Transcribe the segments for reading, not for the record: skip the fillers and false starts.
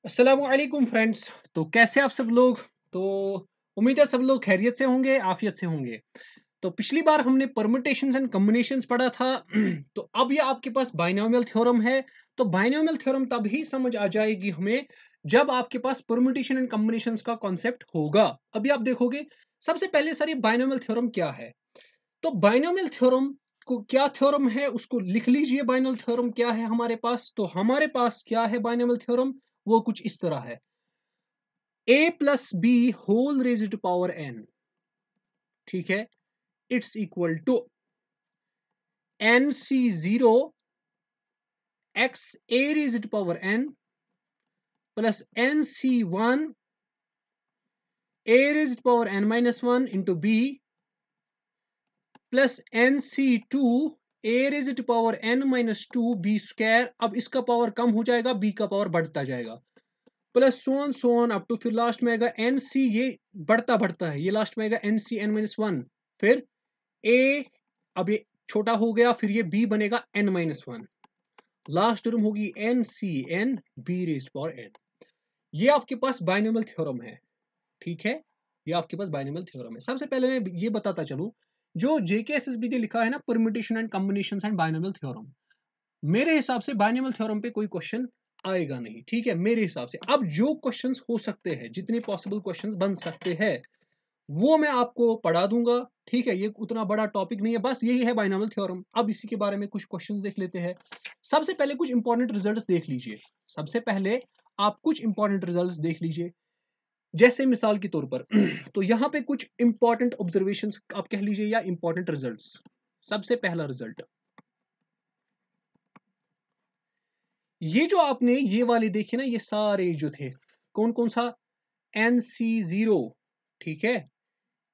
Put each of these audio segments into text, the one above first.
अस्सलामुअलैकुम फ्रेंड्स। तो कैसे आप सब लोग। तो उम्मीद है सब लोग खैरियत से होंगे, आफियत से होंगे। तो पिछली बार हमने परम्यूटेशंस एंड कॉम्बिनेशंस पढ़ा था। तो अब ये आपके पास बाइनोमियल थ्योरम है। तो बाइनोमियल थ्योरम तब ही समझ आ जाएगी हमें जब आपके पास परम्यूटेशन एंड कॉम्बिनेशंस का कॉन्सेप्ट होगा। अभी आप देखोगे सबसे पहले सर ये बाइनोमियल थ्योरम क्या है। तो बाइनोमियल थ्योरम को क्या थ्योरम है उसको लिख लीजिए। बाइनोमियल थ्योरम क्या है हमारे पास। तो हमारे पास क्या है बाइनोमियल थ्योरम, वो कुछ इस तरह है। a plus B whole raise to power n, ठीक है, it's equal to N C zero X A raise to power n plus N C one A raise to power n minus one into B plus N C two A raise to power n minus two B square. अब इसका power कम हो जाएगा, B का power बढ़ता जाएगा, plus so on up to फिर last में आएगा एन सी, ये बढ़ता बढ़ता है, ये लास्ट में आएगा N C N minus one, फिर ए, अब ये छोटा हो गया, फिर ये बी बनेगा N minus one, last term होगी N C N B raised power N. ये आपके पास बाइनोमियल थ्योरम है, ठीक है। ये आपके पास बाइनोमियल थ्योरम है। सबसे पहले मैं ये बताता चलूं, जो जेकेएसएसबी ने लिखा है ना permutation and combinations and binomial theorem, मेरे हिसाब से बाइनोमियल थ्योरम पे कोई क्वेश्चन आएगा नहीं, ठीक है, मेरे हिसाब से। अब जो क्वेश्चंस हो सकते हैं, जितने पॉसिबल क्वेश्चंस बन सकते हैं, वो मैं आपको पढ़ा दूंगा, ठीक है। ये उतना बड़ा टॉपिक नहीं है, बस यही है बाइनोमियल थ्योरम। अब इसी के बारे में कुछ क्वेश्चंस देख लेते हैं। सबसे पहले कुछ इंपॉर्टेंट रिजल्ट्स देख लीजिए। सबसे पहले आप कुछ इंपॉर्टेंट रिजल्ट्स देख लीजिए, जैसे मिसाल के तौर पर तो यहाँ पे कुछ इंपॉर्टेंट ऑब्जर्वेशंस आप कह लीजिए या इंपॉर्टेंट रिजल्ट्स। सबसे पहला रिजल्ट, ये जो आपने ये वाले देखे ना, ये सारे जो थे, कौन कौन सा, एन सी जीरो, ठीक है,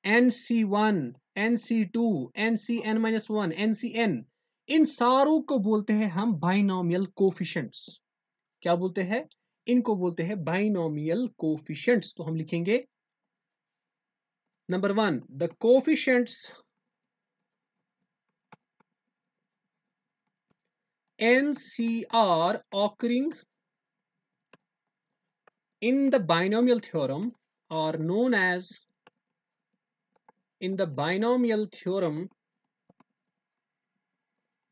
N C one, N C two, N C N minus one, N C N, इन सारों को बोलते हैं हम बाइनोमियल कोफिशिएंट्स। क्या बोलते हैं, इनको बोलते हैं बाइनोमियल कोफिशिएंट्स। तो हम लिखेंगे number one, the coefficients NCR occurring in the binomial theorem are known as, in the binomial theorem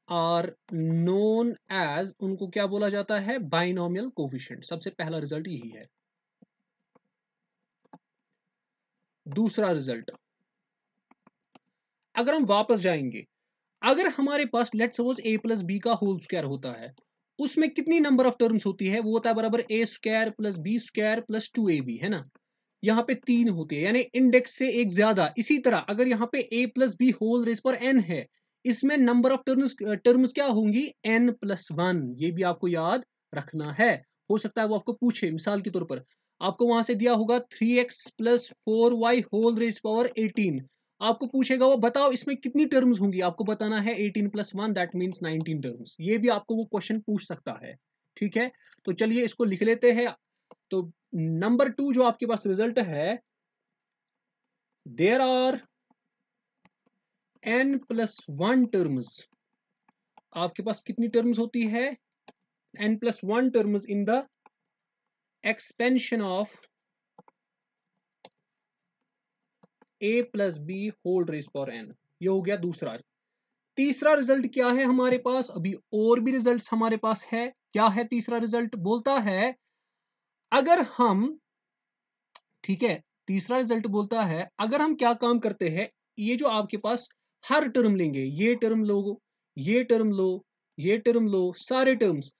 are known as, उनको क्या बोला जाता है, बाइनोमियल कोफिशिएंट। सबसे पहला रिजल्ट यही है। दूसरा रिजल्ट, अगर हम वापस जाएंगे, अगर हमारे पास लेट सपोज ए प्लस बी का होल स्क्वायर होता है, उसमें कितनी नंबर ऑफ टर्म्स होती है, वो होता है बराबर A square plus B square plus two A B, है ना। यहाँ पे तीन होती है, यानी इंडेक्स से एक ज्यादा। इसी तरह अगर यहाँ पे a plus B whole raise पर n है, इसमें नंबर ऑफ टर्म्स क्या होंगी, n प्लस वन। ये भी आपको याद रखना है। हो सकता है वो आपको पूछे, मिसाल के तौर पर आपको वहां से दिया होगा 3x plus 4y whole raise power 18, आपको पूछेगा वो बताओ इसमें कितनी टर्म्स होंगी, आपको बताना है 18 plus one, that means 19 terms. ये भी आपको वो क्वेश्चन पूछ सकता है, ठीक है। तो चलिए इसको लिख लेते हैं। तो नंबर टू जो आपके पास रिजल्ट है, there are n plus one terms. आपके पास कितनी टर्म्स होती है, n plus one terms in the expansion of a plus B whole raise power n। ये हो गया दूसरा। तीसरा रिजल्ट क्या है हमारे पास, अभी और भी रिजल्ट्स हमारे पास है। क्या है तीसरा रिजल्ट, बोलता है अगर हम, ठीक है, तीसरा रिजल्ट बोलता है अगर हम क्या काम करते हैं, ये जो आपके पास हर टर्म लेंगे, ये टर्म लो, ये टर्म लो, ये टर्म लो, सारे टर्म्स,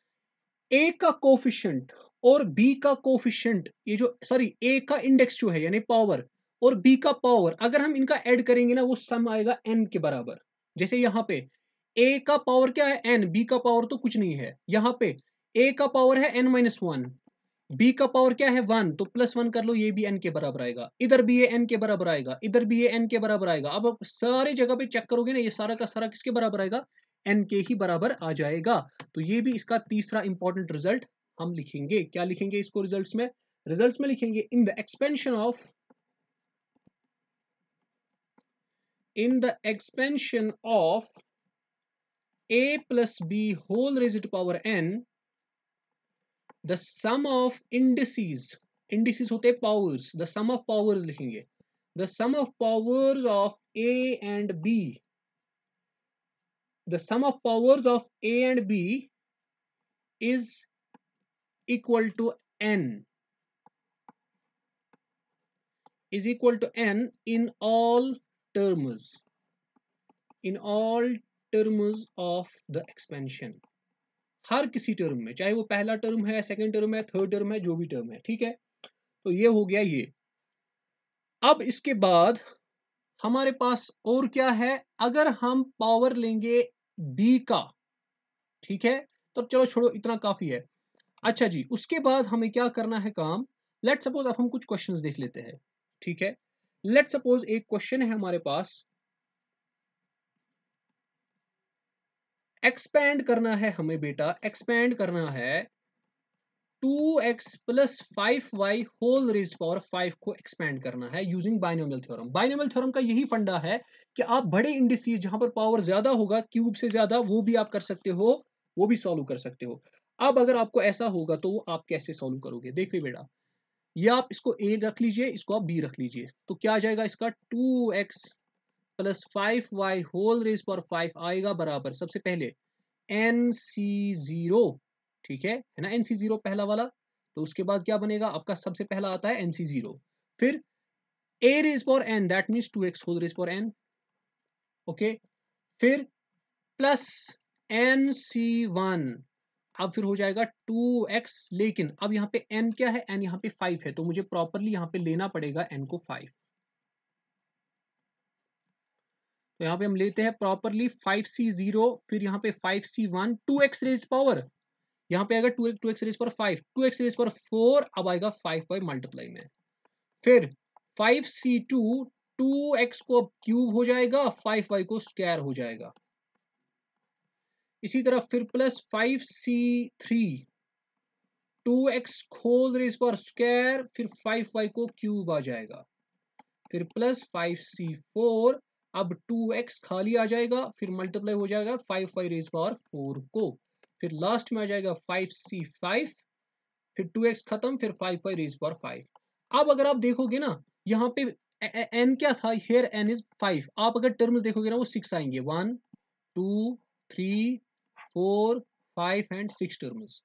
ए का कोफिशिएंट और बी का कोफिशिएंट, ये जो सॉरी ए का इंडेक्स जो है यानी पावर, और बी का पावर, अगर हम इनका ऐड करेंगे ना, वो सम आएगा एन के बराबर। जैसे यहाँ पे ए का पावर क्या है एन, बी का पावर तो कुछ नहीं है। यहाँ पे ए का पावर है एन माइनस वन, बी का पावर क्या है वन, तो प्लस वन कर लो, ये भी एन के बराबर आएगा, इधर भी ये एन के बराबर आएगा, इधर भी ये एन के बराबर आएगा। अब आप सारी जगह पे चेक करोगे ना, ये सारा का सारा किसके बराबर आएगा, एन के ही बराबर आ जाएगा। तो ये भी इसका तीसरा इंपॉर्टेंट रिजल्ट हम लिखेंगे। क्या लिखेंगे इसको रिजल्ट्स में लिखेंगे in the expansion of, in the expansion of a plus B whole raise to power n the sum of indices, indices होते हैं powers, the sum of powers लिखेंगे, the sum of powers of A and B, the sum of powers of A and B is equal to n, is equal to n in all terms, in all terms of the expansion, हर किसी term में, चाहे वो पहला term है, second term है, third term है, जो भी टर्म है, ठीक है। तो ये हो गया ये। अब इसके बाद हमारे पास और क्या है, अगर हम पावर लेंगे b का, ठीक है, तो चलो छोड़ो, इतना काफी है। अच्छा जी, उसके बाद हमें क्या करना है काम, लेट सपोज अब हम कुछ क्वेश्चंस देख लेते हैं, ठीक है। लेट सपोज एक क्वेश्चन है हमारे पास, एक्सपैंड करना है हमें बेटा, एक्सपैंड करना है 2x plus 5y whole raised power 5 को एक्सपैंड करना है using binomial theorem. Binomial theorem का यही फंडा है कि आप बड़े इंडिसेस जहां पर पावर ज्यादा होगा, क्यूब से ज्यादा, वो भी आप कर सकते हो, वो भी सॉल्व कर सकते हो। अब अगर आपको ऐसा होगा तो वो आप कैसे सॉल्व करोगे, देखिए बेटा, ये आप इसको a रख लीजिए, इसको आप b रख लीजिए, तो क्या आ जाएगा इसका 2x plus 5y whole raise power 5 आएगा बराबर, सबसे पहले NC0, ठीक है ना, NC0 पहला वाला, तो उसके बाद क्या बनेगा आपका, सबसे पहला आता है NC0, फिर a raise power n, that means 2x whole raise power n, okay, फिर प्लस NC1, अब फिर हो जाएगा 2x, लेकिन अब यहाँ पे n क्या है, n यहाँ पे 5 है, तो मुझे प्रॉपरली यहाँ पे लेना पड़ेगा n को 5, तो यहाँ पे हम लेते हैं प्रॉपरली 5C0, फिर यहाँ पे 5C1, 2x रेज्ड पावर, यहाँ पे आएगा 2x रेज पर 5, 2x रेज पर 4, अब आएगा 5 बाई मल्टीप्लाई में, फिर 5C2, 2x को अब क्यूब हो जाएगा, 5y को स्क्वायर हो जाएगा, इसी तरह फिर plus 5C3, 2x whole raise पर स्क्वायर, फिर 5y को क्यूब आ जाएगा, फिर प्लस 5C4, अब 2x खाली आ जाएगा, फिर मल्टीप्लाई हो जाएगा 5y रेज पावर 4 को, फिर लास्ट में आ जाएगा 5C5, फिर 2x खत्म, फिर 5y रेज पावर 5। अब अगर आप देखोगे ना, यहाँ पे n क्या था, हियर n इज 5, आप अगर टर्म्स देखोगे ना वो 6 आएंगे, 1 2 3 4 5 एंड 6 टर्म्स।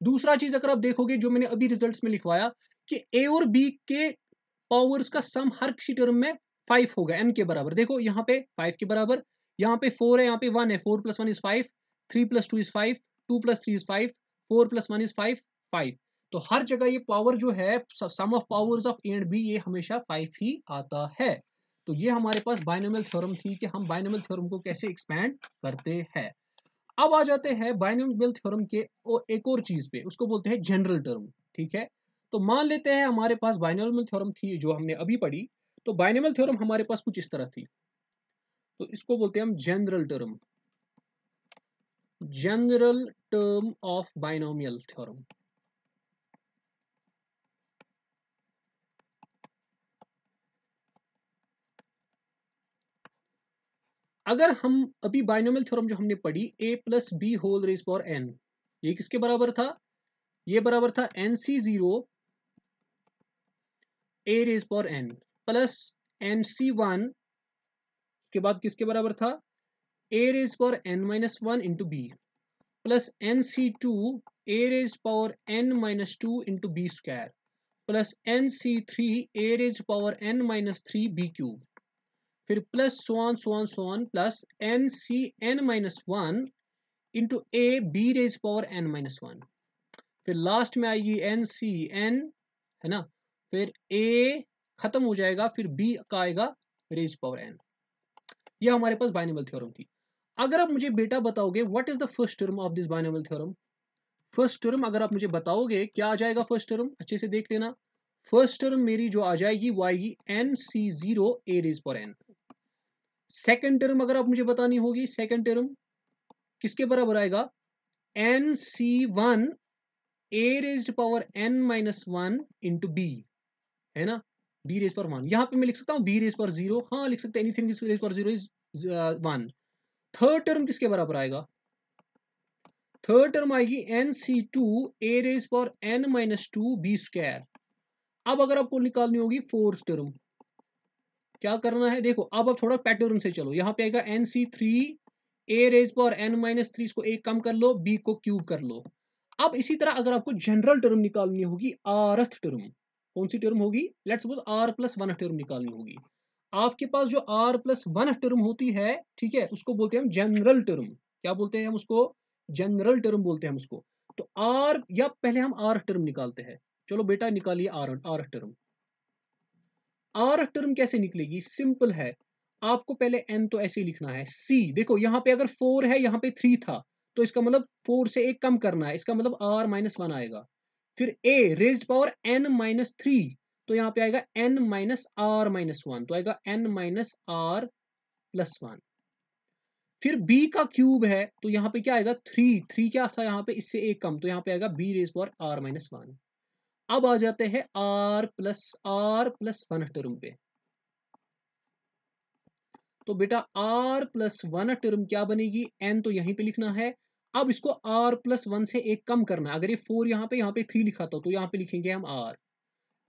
दूसरा चीज अगर आप देखोगे, जो मैंने अभी रिजल्ट्स में लिखवाया कि a और b के पावर्स का सम हर किसी टर्म में 5 होगा, n के बराबर, देखो यहाँ पे 5 के बराबर, यहाँ पे 4 है, यहाँ पे 1 है, 4 plus 1 is 5, 3 plus 2 is 5, 2 plus 3 is 5, 4 plus 1 is 5, 5, तो हर जगह ये पावर जो है, sum of powers of A and B, ये हमेशा 5 ही आता है। तो ये हमारे पास बाइनोमियल थ्योरम थी कि हम बाइनोमियल थ्योरम को कैसे एक्सपैंड करते हैं। अब आ जाते हैं बाइनोमियल थ्योरम के एक और चीज पे, उसको बोलते हैं जनरल टर्म, ठीक है। तो मान लेते हैं हमारे पास बाइनोमियल थ्योरम थी जो हमने अभी पढ़ी, तो बाइनोमियल थ्योरम हमारे पास कुछ इस तरह थी, तो इसको बोलते हैं हम general term, general term of binomial theorem. अगर हम अभी बाइनोमियल थ्योरम जो हमने पढ़ी, a plus B whole raise power n, ये किसके बराबर था, ये बराबर था NC0 a raise power n plus NC1 के बाद किसके बराबर था, a raise power n minus 1 into B plus NC2 a raise power n minus 2 into B square plus NC3 a raise power n minus 3 B cube, फिर plus so on plus NCn minus 1 into A B raise power n minus 1, फिर last में आएगी NCn, है ना, फिर a खत्म हो जाएगा, फिर b का आएगा रेज पावर n। ये हमारे पास बाइनोमियल थ्योरम थी। अगर आप मुझे बेटा बताओगे what is the first term of this binomial theorem, first term अगर आप मुझे बताओगे क्या आ जाएगा फर्स्ट टर्म, अच्छे से देख लेना, फर्स्ट टर्म मेरी जो आ जाएगी वो आएगी NC0 a raise power n। Second term अगर आप मुझे बतानी होगी, सेकेंड टर्म किसके बराबर आएगा, NC1 a raised power n minus 1 into B, है ना, b रेज पावर 1, यहाँ पे मैं लिख सकता हूँ b रेज पावर 0, हाँ लिख सकते हैं, anything raise power 0 is 1। Third term किसके बराबर आएगा, थर्ड टर्म आएगी NC2 ए रेज पावर n-2 b²। अब अगर आपको निकालनी होगी फोर्थ टर्म, क्या करना है देखो, अब आप थोड़ा पैटर्न से चलो। यहाँ पे आएगा NC3 ए रेज पावर n-3, इसको एक कम कर लो, b को क्यूब कर लो। अब इसी तरह अगर आपको जनरल टर्म निकालनी होगी, rth टर्म, कौन सी टर्म होगी, लेट्स सपोज r+1 टर्म निकालनी होगी। आपके पास जो r+1 टर्म होती है, ठीक है, उसको बोलते हैं हम जनरल टर्म। क्या बोलते हैं हम उसको, जनरल टर्म बोलते हैं हम उसको। तो r, या पहले हम r टर्म निकालते हैं। चलो बेटा निकालिए r टर्म। r टर्म कैसे निकलेगी, सिंपल है, आपको पहले n तो ऐसे ही लिखना है। c देखो यहाँ पे अगर 4 है, यहाँ पे 3 था, तो इसका मतलब 4 से एक कम करना है, इसका मतलब r-1 आएगा। फिर a रेज्ड पावर n-3, तो यहाँ पे आएगा n-r-1, तो आएगा n-r+1। फिर b का क्यूब है, तो यहाँ पे क्या आएगा, 3 क्या था यहाँ पे, इससे एक कम, तो यहाँ पे आएगा b रेज्ड पावर r-1। अब आ जाते हैं r+1 टर्म पे। तो बेटा r+1 टर्म क्या बनेगी, n तो यहीं पे लिखना है। अब इसको r+1 से एक कम करना है। अगर ये 4 यहाँ पे 3 लिखा था, तो यहाँ पे लिखेंगे हम r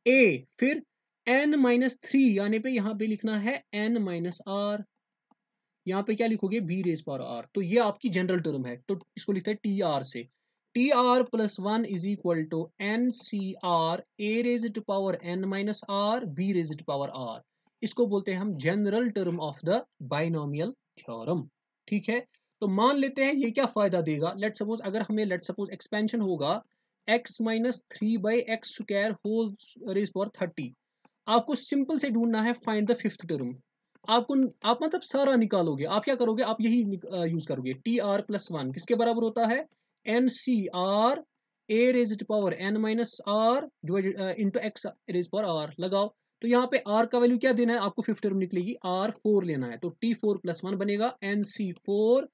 a, फिर n-3 यानी पे यहाँ पे लिखना है n-r, यहाँ पे क्या लिखोगे, b रेज पावर r। तो ये आपकी जनरल टर्म है, तो इसको लिखते हैं tr से। tr+1 is equal to NCr a raise to power n-r b raise to power r। इसको बोलते हैं हम general term of the binomial theorem. ठीक है, तो मान लेते हैं ये क्या फायदा देगा। लेट सपोज अगर हमें लेट सपोज एक्सपेंशन होगा x-3/x² होल रेज पावर 30, आपको सिंपल से ढूंढना है फाइंड द फिफ्थ टर्म। आप मतलब सारा निकालोगे, आप क्या करोगे, आप यही यूज करोगे, tr+1 किसके बराबर होता है, NCr a raised power n-r divided into x raise power r। लगाओ, तो यहाँ पे r का वैल्यू क्या देना है आपको, फिफ्थ टर्म निकलेगी, r4 लेना है, तो t4+1 बनेगा NC4।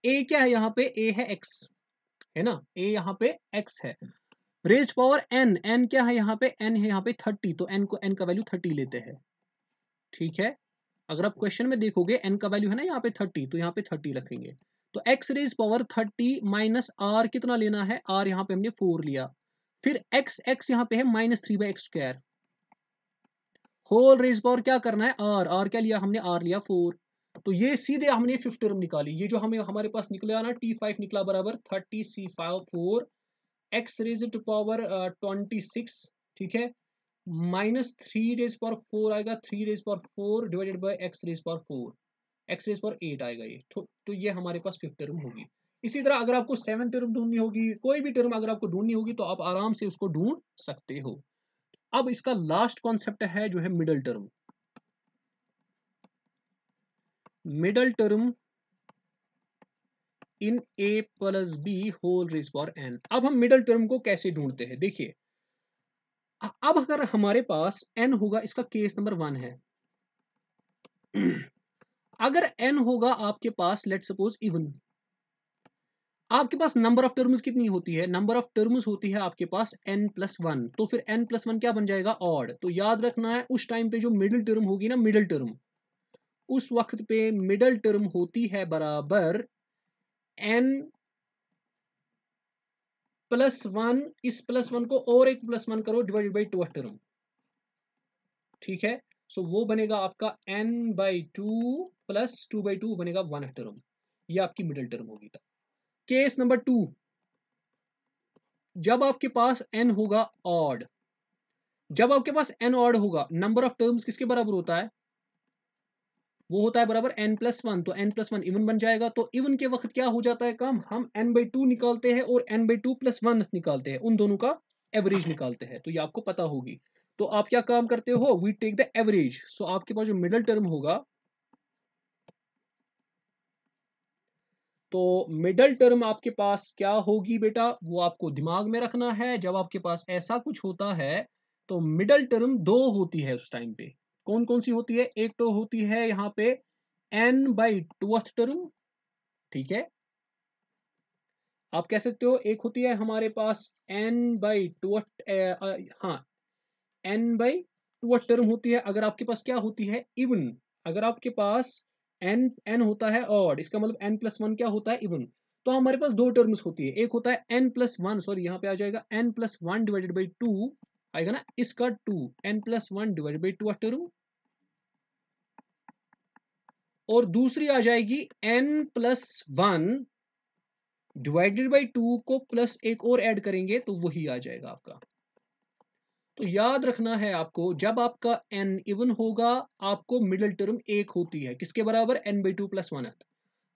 a क्या है यहाँ पे, a है x, है ना, a यहाँ पे x है। रेज्ड पावर n क्या है यहाँ पे, n है यहाँ पे 30, तो n का वैल्यू 30 लेते हैं। ठीक है, अगर आप क्वेश्चन में देखोगे n का वैल्यू है ना यहाँ पे 30, तो यहाँ पे 30 रखेंगे। तो x raise power 30 minus r कितना लेना है, r यहाँ पे हमने 4 लिया। फिर x यहाँ पे है -3/x², होल रेज पावर क्या करना है, r क्या लिया हमने, r लिया 4। तो ये सीधे हमने फिफ्थ टर्म निकाली, ये जो हमें हमारे पास निकला ना t5 निकला बराबर 30c4 x raise to power 26। ठीक है, -3 रेज पावर 4 आएगा, 3 raise power 4 divided by x raise power 4, x raise power 8 आएगा ये। तो ये हमारे पास फिफ्थ टर्म होगी। इसी तरह अगर आपको सेवन टर्म ढूंढनी होगी, कोई भी टर्म अगर आपको ढूंढनी होगी, तो आप आराम से उसको ढूंढ सकते हो। अब इसका लास्ट कॉन्सेप्ट है जो है middle term. Middle term in a+b whole raise power n। अब हम मिडल टर्म को कैसे ढूंढते हैं, देखिए, अब अगर हमारे पास n होगा, इसका केस नंबर 1 है। अगर n होगा आपके पास लेट सपोज इवन, आपके पास नंबर ऑफ टर्म्स कितनी होती है, नंबर ऑफ टर्म्स होती है आपके पास n+1, तो फिर n+1 क्या बन जाएगा, ऑड। तो याद रखना है उस टाइम पे जो मिडिल टर्म होगी ना, मिडिल टर्म, उस वक्त पे मिडिल टर्म होती है बराबर n+1, इस +1 को और एक +1 करो डिवाइडेड बाई 2 टर्म। ठीक है, सो वो बनेगा आपका n/2 + 2/2 बनेगा 1 टर्म। ये आपकी मिडिल टर्म होगी। तब केस नंबर 2, जब आपके पास n होगा ऑड, जब आपके पास n ऑड होगा, नंबर ऑफ टर्म्स किसके बराबर होता है, वो होता है बराबर n+1, तो n+1 इवन बन जाएगा। तो इवन के वक्त क्या हो जाता है काम, हम n/2 निकालते हैं और n/2 + 1 निकालते हैं, उन दोनों का एवरेज निकालते हैं। तो ये आपको पता होगी। तो आप क्या काम करते हो, वी टेक द एवरेज। सो आपके पास जो मिडिल टर्म होगा, तो मिडल टर्म आपके पास क्या होगी बेटा, वो आपको दिमाग में रखना है। जब आपके पास ऐसा कुछ होता है, तो मिडल टर्म 2 होती है उस टाइम पे। कौन कौन सी होती है, एक तो होती है यहाँ पे n/2 टर्म। ठीक है, आप कह सकते हो एक होती है हमारे पास n/2, हाँ, n/2 टर्म होती है। अगर आपके पास क्या होती है, इवन, अगर आपके पास n होता है ऑड, इसका मतलब n+1 क्या होता है, इवन। तो हमारे पास दो टर्म्स होती है, एक होता है n+1, सॉरी यहाँ पे आ जाएगा n+1 डिवाइडेड बाई 2 आएगा ना, इसका 2 n+1 डिवाइडेड बाई 2 टर्म, और दूसरी आ जाएगी n+1 डिवाइडेड बाई 2 को प्लस एक और ऐड करेंगे तो वही आ जाएगा आपका। तो याद रखना है आपको, जब आपका n इवन होगा आपको मिडिल टर्म एक होती है, किसके बराबर, n/2 + 1।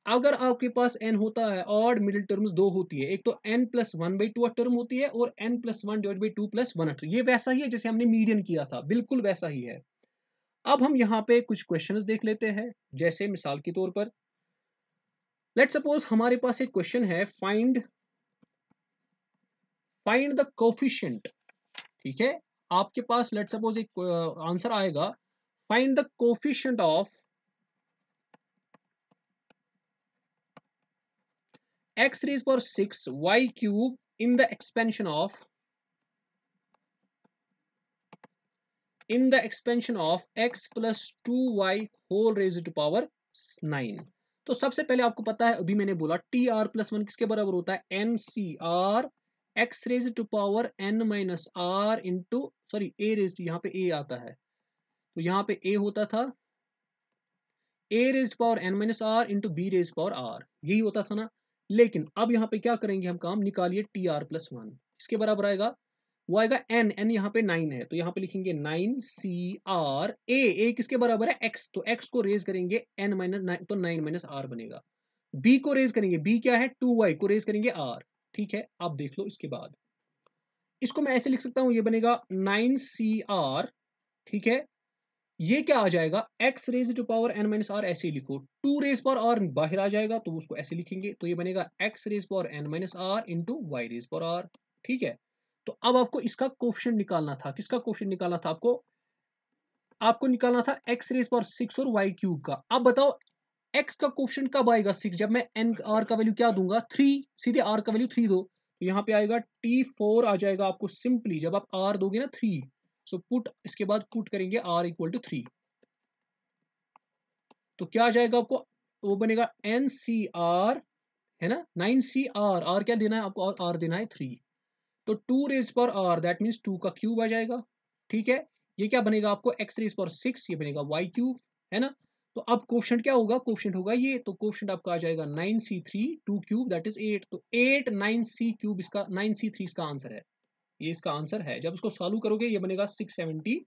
अगर आपके पास n होता है ऑड, मिडिल टर्म्स दो होती है, एक तो n+1/2 टर्म होती है और n+1 डिवाइड बाई 2 + 1। ये वैसा ही है जैसे हमने मीडियन किया था, बिल्कुल वैसा ही है। अब हम यहाँ पे कुछ क्वेश्चंस देख लेते हैं, जैसे मिसाल के तौर पर लेट सपोज हमारे पास एक क्वेश्चन है, फाइंड द कोफिशिएंट। ठीक है, आपके पास लेट सपोज एक आंसर आएगा, find the coefficient of x⁻6 y³ in the expansion of x + 2y whole raised to power 9। तो सबसे पहले आपको पता है, अभी मैंने बोला TR+1 किसके बराबर होता है, NCR x raised to power n-r into, sorry a raised, यहाँ पे a आता है तो यहाँ पे a होता था a raised power n-r into b raised power r, यही होता था ना। लेकिन अब यहाँ पे क्या करेंगे हम काम, निकालिए TR+1 इसके बराबर आएगा, वो आएगा n यहाँ पे 9 है तो यहाँ पे लिखेंगे 9CR a किसके बराबर है, x, तो x को रेज करेंगे n-9 तो 9 - r बनेगा। b को रेज करेंगे, b क्या है 2y को रेज करेंगे r। ठीक है, आप देख लो इसके बाद इसको मैं ऐसे लिख सकता हूं, ये बनेगा 9CR। ठीक है, ये क्या आ जाएगा, x raise to power n-r, ऐसे ही लिखो, 2 रेज पावर r बाहर आ जाएगा तो उसको ऐसे लिखेंगे, तो ये बनेगा x raise power n-r into y raise power r। ठीक है, तो अब आपको इसका कोफिशिएंट निकालना था, किसका कोफिशिएंट निकालना था आपको निकालना था x रेज पावर 6 और y³ का। अब बताओ x का कोफिशिएंट कब आएगा 6, जब मैं n r का वैल्यू क्या दूंगा 3, सीधे r का वैल्यू 3 दो, तो यहाँ पे आएगा T4 आ जाएगा आपको सिंपली, जब आप r दोगे ना 3, सो पुट, इसके बाद पुट करेंगे r = 3, तो क्या आ जाएगा आपको, वो बनेगा NCR, है ना, 9CR, r क्या देना है आपको, और r देना है 3, तो 2 रेज पर r दैट मीन्स 2 का क्यूब आ जाएगा। ठीक है, ये क्या बनेगा आपको x रेज पर 6, ये बनेगा y³, है ना। तो अब कोफिशिएंट क्या होगा, कोफिशिएंट होगा ये, तो कोफिशिएंट आपका आ जाएगा 9C3 2³ दैट इज 8, तो 8 9C³ इसका 9C3 इसका आंसर है, ये इसका आंसर है। जब इसको सॉल्व करोगे ये बनेगा 672।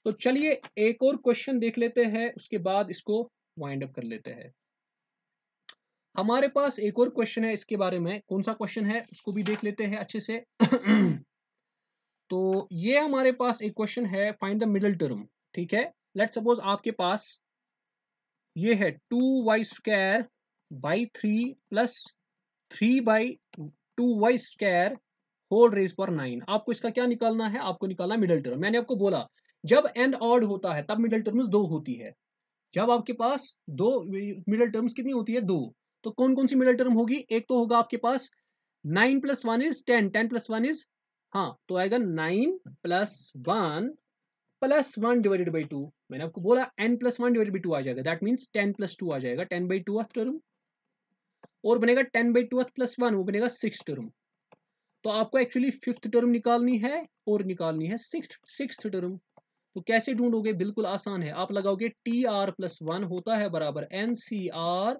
तो चलिए एक और क्वेश्चन देख लेते हैं, उसके बाद इसको वाइंड अप कर लेते हैं। हमारे पास एक और क्वेश्चन है, इसके बारे में कौन सा क्वेश्चन है उसको भी देख लेते हैं अच्छे से। तो ये हमारे पास एक क्वेश्चन है, फाइंड द मिडिल टर्म। ठीक है, लेट सपोज आपके पास ये है 2y² by 3 plus 3/2y² whole raise पर 9। आपको इसका क्या निकालना है, आपको निकालना मिडिल टर्म। मैंने आपको बोला जब n ऑड होता है तब मिडिल टर्म्स दो होती है, जब आपके पास दो मिडिल टर्म्स कितनी होती है, दो, तो कौन कौन सी मिडिल टर्म होगी, एक तो होगा आपके पास 9 + 1 इज 10, 10 + 1 इज, हाँ तो आएगा 9 + 1 डिवाइडेड बाई 2। मैंने आपको बोला n+1 डिवाइडेड बाई 2 आ जाएगा, दैट मीन्स 10+2 आ जाएगा, 10/2 टर्म, और बनेगा 10/2 + 1, वो बनेगा 6 टर्म। तो आपको एक्चुअली 5th टर्म निकालनी है और निकालनी है 6th टर्म। तो कैसे ढूंढोगे, बिल्कुल आसान है, आप लगाओगे TR+1 होता है बराबर NCR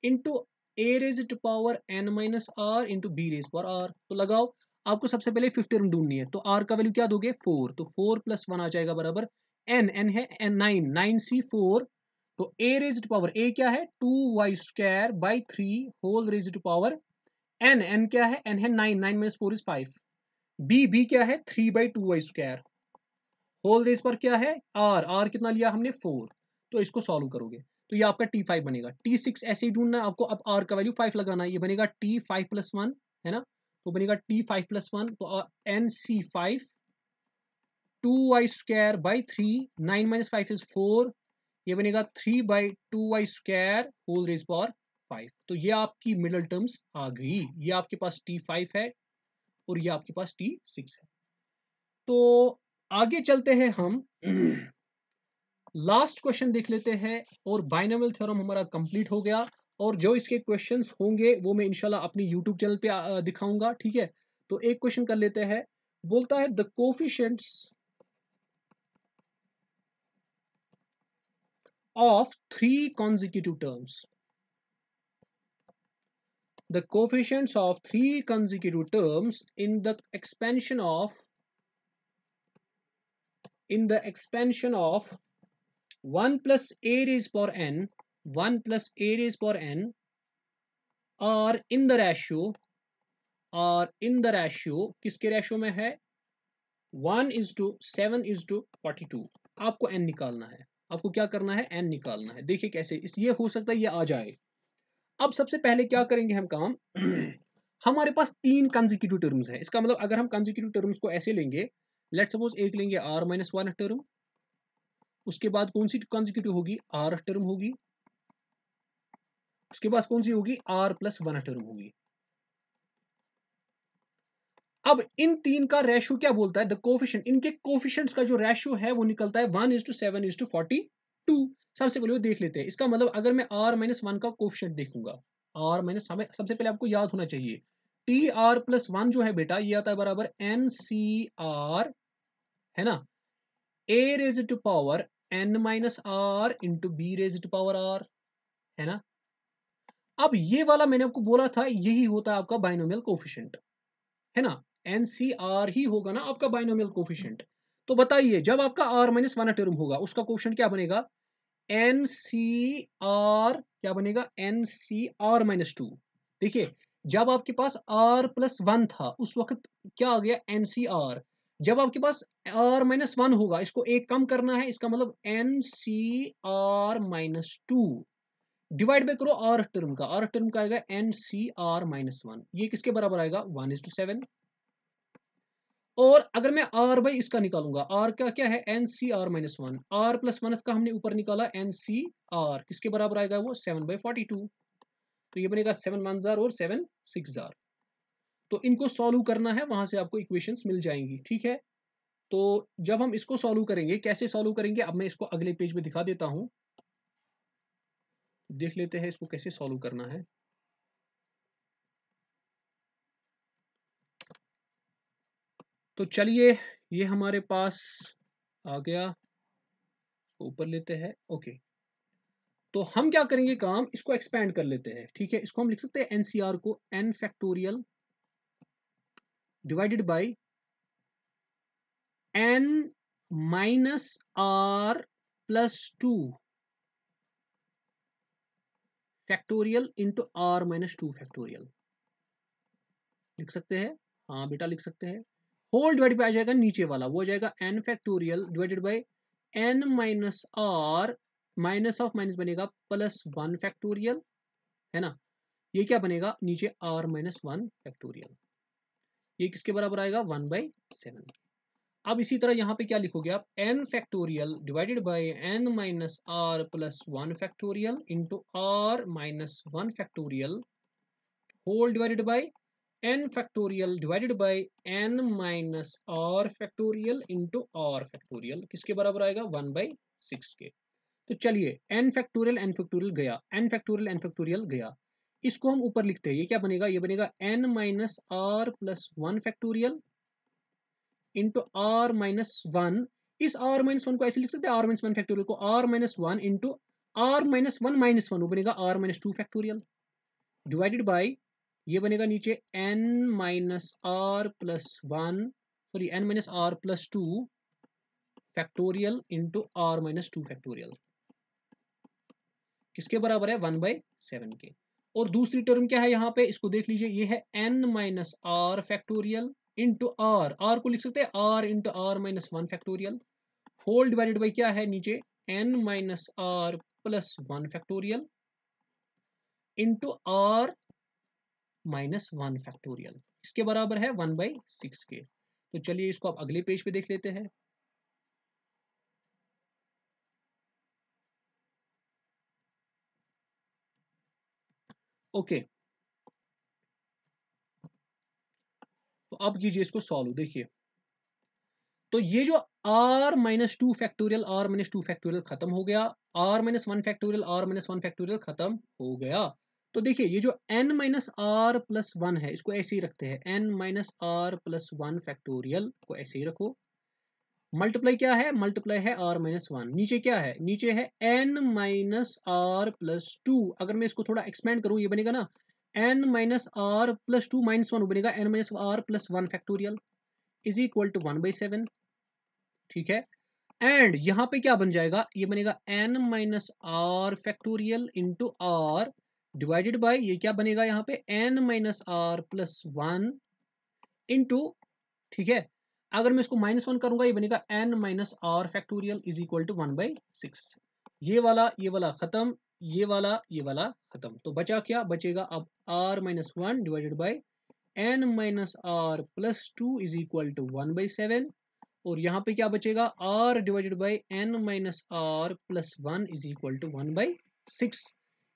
into a raise to power n-r into b raise power r। तो लगाओ, आपको सबसे पहले 5th टर्म ढूंढनी है, तो r का वैल्यू क्या दोगे 4, तो 4 + 1 आ जाएगा बराबर n है n 9C4, तो a raise to power a क्या है 2y² by 3 whole raise to power n क्या है, n है 9, 9 - 4 इज 5, b क्या है 3/2y², होल रेस पर क्या है r कितना लिया हमने 4, तो इसको सॉल्व करोगे तो ये आपका T5 बनेगा। T6 ऐसे ही ढूंढना है आपको, अब r का वैल्यू 5 लगाना है, ये बनेगा T5+1, है ना, तो बनेगा T5+1, तो NC5 2y² बाई 3, 9 - 5 इज 4, ये बनेगा 3/2y² होल रेज पावर 5। तो ये आपकी मिडल टर्म्स आ गई, ये आपके पास T5 है और ये आपके पास T6 है। तो आगे चलते हैं हम लास्ट क्वेश्चन देख लेते हैं, और बाइनोमियल थ्योरम हमारा कंप्लीट हो गया। और जो इसके क्वेश्चंस होंगे वो मैं इंशाल्लाह अपनी यूट्यूब चैनल पे दिखाऊंगा, ठीक है। तो एक क्वेश्चन कर लेते हैं, बोलता है the coefficients of 3 consecutive terms, the coefficients of 3 consecutive terms in the expansion of 1 plus a raised power n, 1 plus a raised power n are in the ratio किसके रेशियो में है, 1:7:42। आपको n निकालना है, आपको क्या करना है, n निकालना है। देखिए कैसे, इस ये हो सकता है ये आ जाए। अब सबसे पहले क्या करेंगे हम काम हमारे पास 3 consecutive टर्म्स है, इसका मतलब अगर हम consecutive टर्म्स को ऐसे लेंगे, लेट सपोज एक लेंगे r-1 टर्म, उसके बाद कौन सी consecutive होगी, r टर्म होगी, उसके बाद कौन सी होगी, r+1 टर्म होगी। अब इन तीन का रेशियो क्या बोलता है, द कोफिशिएंट, इनके कोफिशिएंट्स का जो रेशियो है वो निकलता है 1:7:42। सबसे पहले वो देख लेते हैं, इसका मतलब अगर मैं r-1 का कोफिशिएंट देखूंगा, हमें सबसे पहले आपको याद होना चाहिए tr+1 जो है बेटा, ये आता है बराबर NCr, है ना, a raised to power n-r into b raised to power r, है ना। अब ये वाला मैंने आपको बोला था यही होता है आपका बाइनोमियल कोफिशिएंट, है ना, एनसीआर ही होगा ना आपका बाइनोमियल कोफिशिएंट। तो बताइए जब आपका r-1 टर्म होगा उसका कोफिशिएंट क्या बनेगा, एनसीआर क्या बनेगा, NCr-2। देखिए जब आपके पास r+1 था उस वक्त क्या आ गया, NCr। जब आपके पास r-1 होगा, इसको एक कम करना है, इसका मतलब NCr-2 डिवाइड बाय करो r टर्म का, r टर्म का आएगा NCr-1, ये किसके बराबर आएगा, 1:7। और अगर मैं r बाई इसका निकालूंगा, r का क्या है, NCr-1, r+1 का हमने ऊपर निकाला NCr, किसके बराबर आएगा वो 7/42। तो ये बनेगा 7 जार और 7 6 जार। तो इनको सॉल्व करना है, वहां से आपको इक्वेशंस मिल जाएंगी, ठीक है। तो जब हम इसको सॉल्व करेंगे, कैसे सॉल्व करेंगे, अब मैं इसको अगले पेज पे दिखा देता हूं, देख लेते हैं इसको कैसे सॉल्व करना है। तो चलिए ये हमारे पास आ गया, ऊपर लेते हैं, ओके। तो हम क्या करेंगे काम, इसको एक्सपेंड कर लेते हैं, ठीक है। इसको हम लिख सकते हैं एनसीआर को n factorial divided by n minus r+2 factorial into r-2 factorial, लिख सकते हैं, हाँ बेटा लिख सकते हैं। होल डिवाइड पे आ जाएगा नीचे वाला, वो हो जाएगा n factorial divided by n minus r, minus of minus बनेगा +1 फैक्टोरियल, है ना। ये क्या बनेगा नीचे r-1 फैक्टोरियल, ये किसके बराबर आएगा 1/7। अब इसी तरह यहाँ पे क्या लिखोगे आप, n factorial divided by n minus r+1 factorial into r-1 factorial whole divided by n factorial divided by n minus r factorial into r factorial, किसके बराबर आएगा 1/6 के। तो चलिए n फैक्टोरियल गया, n फैक्टोरियल गया, इसको हम ऊपर लिखते हैं, ये क्या बनेगा, ये बनेगा n minus r+1 factorial into r-1। इस r-1 को ऐसे लिख सकते हैं, r-1 फैक्टोरियल को r-1 इंटू r-1 वो बनेगा r-2 फैक्टोरियल डिवाइडेड बाय, ये बनेगा नीचे n minus r+1, sorry n minus r+2 factorial into r-2 factorial, किसके बराबर है 1/7 के। और दूसरी टर्म क्या है यहाँ पे, इसको देख लीजिए, ये है n minus r factorial into r को लिख सकते हैं r into r-1 factorial whole divided by क्या है नीचे n minus r+1 factorial into r-1 factorial, इसके बराबर है 1/6 के। तो चलिए इसको आप अगले पेज पे देख लेते हैं। ओके तो अब कीजिए इसको सॉल्व, देखिए तो ये जो r-2 फैक्टोरियल, r-2 फैक्टोरियल खत्म हो गया, r-1 फैक्टोरियल, r-1 फैक्टोरियल खत्म हो गया। तो देखिए ये जो n minus R plus one है इसको ऐसे ही रखते हैं, n minus R plus one factorial को ऐसे ही रखो। मल्टीप्लाई क्या है, मल्टीप्लाई है आर माइनस वन। नीचे क्या है, नीचे है n minus R plus two. अगर मैं इसको थोड़ा एक्सपेंड करूं ये बनेगा ना n minus R plus two minus one बनेगा n minus R plus one factorial is equal to 1/7। ठीक है, एंड यहाँ पे क्या बन जाएगा, ये बनेगा n minus R factorial into R divided by ये क्या बनेगा यहाँ पे n minus R plus one into, ठीक है, अगर मैं इसको माइनस वन करूंगा ये बनेगा n minus R factorial is equal to 1/6। ये वाला खत्म, ये वाला खत्म, तो बचा क्या बचेगा अब r minus one divided by n minus R plus two is equal to 1/7। और यहाँ पे क्या बचेगा r divided by n minus R plus one is equal to 1/6।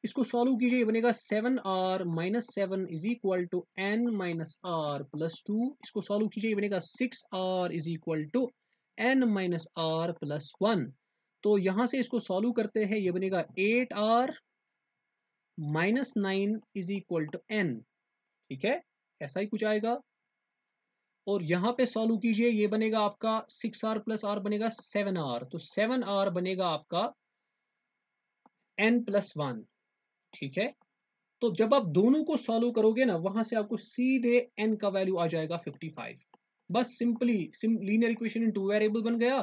इसको सॉल्व कीजिए, ये बनेगा 7r minus seven is equal to n minus R plus two. इसको सॉल्व कीजिए, ये बनेगा 6r is equal to n minus R plus one. तो यहाँ से इसको सॉल्व करते हैं, ये बनेगा 8r minus nine is equal to n। ठीक है, ऐसा ही कुछ आएगा। और यहाँ पे सॉल्व कीजिए, ये बनेगा आपका 6r प्लस r बनेगा 7r, तो 7r बनेगा आपका n प्लस वन। ठीक है, तो जब आप दोनों को सॉल्व करोगे ना वहां से आपको सीधे n का वैल्यू आ जाएगा 55। बस simply linear equation in two variable बन गया,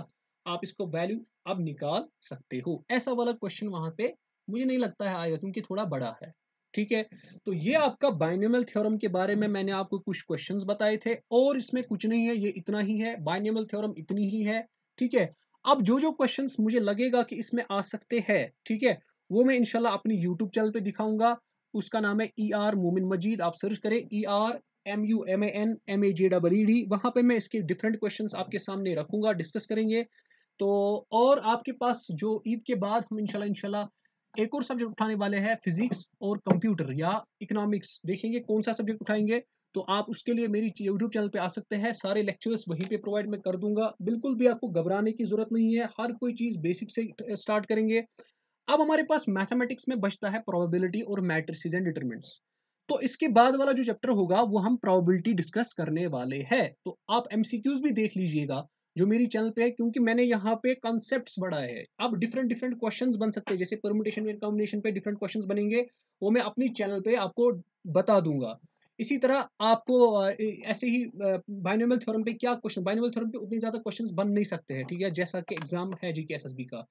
आप इसको वैल्यू अब निकाल सकते हो। ऐसा वाला क्वेश्चन वहां पे मुझे नहीं लगता है आएगा क्योंकि थोड़ा बड़ा है। ठीक है, तो ये आपका बाइनोमियल थ्योरम के बारे में मैंने आपको कुछ क्वेश्चंस बताए थे और इसमें कुछ नहीं है, ये इतना ही है, बाइनोमियल थ्योरम इतनी ही है। ठीक है, अब जो जो क्वेश्चंस मुझे लगेगा कि इसमें आ सकते हैं, ठीक है, वो मैं इंशाल्लाह अपनी यूट्यूब चैनल पे दिखाऊंगा। उसका नाम है ER मोमिन मजीद, आप सर्च करें ERMUMANMAJEED, वहां पे मैं इसके डिफरेंट क्वेश्चंस आपके सामने रखूंगा, डिस्कस करेंगे। तो और आपके पास जो ईद के बाद हम इंशाल्लाह एक और सब्जेक्ट उठाने वाले हैं, फिजिक्स और कंप्यूटर या इकोनॉमिक्स, देखेंगे कौन सा सब्जेक्ट उठाएंगे। तो आप उसके लिए मेरी यूट्यूब चैनल पे आ सकते हैं, सारे लेक्चर्स वहीं पे प्रोवाइड मैं कर दूंगा। बिल्कुल भी आपको घबराने की जरूरत नहीं है, हर कोई चीज़ बेसिक से स्टार्ट करेंगे। अब हमारे पास मैथमेटिक्स में बचता है प्रोबेबिलिटी और मैट्रिसेस एंड डिटरमिनेंट्स। तो इसके बाद वाला जो चैप्टर होगा वो हम प्रोबेबिलिटी डिस्कस करने वाले हैं। तो आप एमसीक्यूज भी देख लीजिएगा जो मेरी चैनल पे है, क्योंकि मैंने यहाँ पे कॉन्सेप्ट्स बढ़ाए हैं। अब डिफरेंट डिफरेंट क्वेश्चंस बन सकते हैं, जैसे परमुटेशन एंड कॉम्बिनेशन पे डिफरेंट क्वेश्चंस बनेंगे, वो मैं अपनी चैनल पे आपको बता दूंगा। इसी तरह आपको ऐसे ही बाइनोमियल थ्योरम पे क्या क्वेश्चन, बाइनोमियल थ्योरम पे उतने ज्यादा क्वेश्चंस बन नहीं सकते हैं, ठीक है, जैसा कि एग्जाम है जीके एसएसबी का।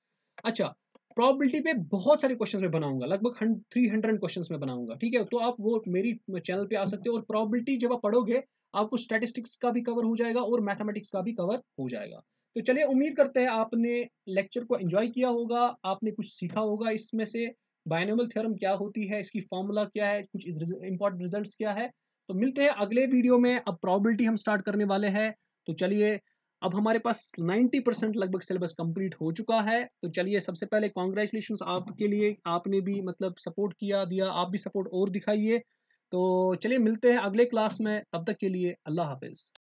अच्छा, प्रोबेबिलिटी पे बहुत सारे क्वेश्चंस में बनाऊंगा, लगभग 300 क्वेश्चंस में बनाऊंगा। ठीक है, तो आप वो मेरी चैनल पे आ सकते हो, और प्रोबेबिलिटी जब आप पढ़ोगे आपको स्टैटिस्टिक्स का भी कवर हो जाएगा और मैथमेटिक्स का भी कवर हो जाएगा। तो चलिए, उम्मीद करते हैं आपने लेक्चर को एंजॉय किया होगा, आपने कुछ सीखा होगा इसमें से, बाइनोमियल थ्योरम क्या होती है, इसकी फॉर्मूला क्या है, कुछ इंपॉर्टेंट रिजल्ट्स क्या है। तो मिलते हैं अगले वीडियो में। अब प्रोबेबिलिटी हम स्टार्ट करने वाले हैं। तो चलिए, अब हमारे पास 90% लगभग सिलेबस कंप्लीट हो चुका है। तो चलिए, सबसे पहले कॉन्ग्रेचुलेशंस आपके लिए, आपने भी मतलब सपोर्ट किया दिया, आप भी सपोर्ट और दिखाइए। तो चलिए मिलते हैं अगले क्लास में, तब तक के लिए अल्लाह हाफिज़।